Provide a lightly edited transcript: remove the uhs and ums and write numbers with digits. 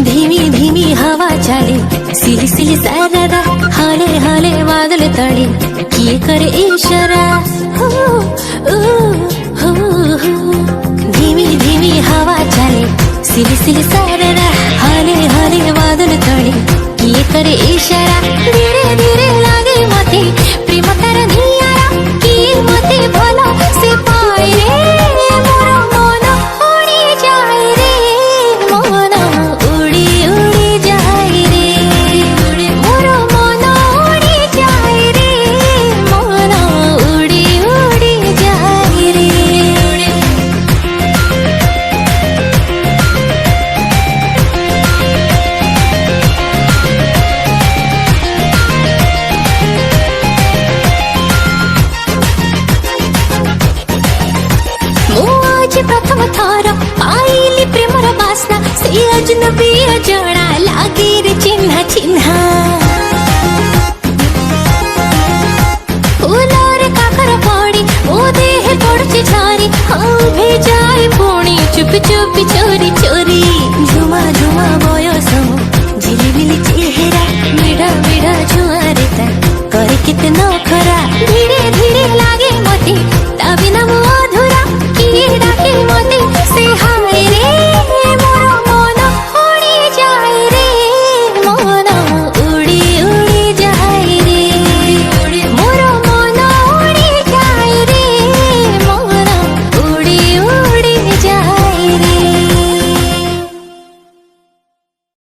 धीमी धीमी हवा चाले, सिली सिली सारा, हाले हाले बादल तड़े, किए करे इशारा। हो हो हो। धीमी धीमी हवा चाले, सिली सिली सारा, हाले हाले बादल तड़े, किए करे इशारा। धीरे धीरे लागे मते प्रेम तार नियारा, किए मते भलो से पाए रे मोर मन उड़ी जाए रे, मन उड़ी उड़ी जाए रे, मोर मन उड़ी जाए रे, मन उड़ी उड़ी जाए रे। आज प्रथम थारा पाइली प्रेमर बासना, से अजनबी अजणा लागे रे चिन्हा चिन्हा। फूलर काकर पड़ी ओ देह पड़चे झारी, हाँ भेजाए पुणी चुप चुप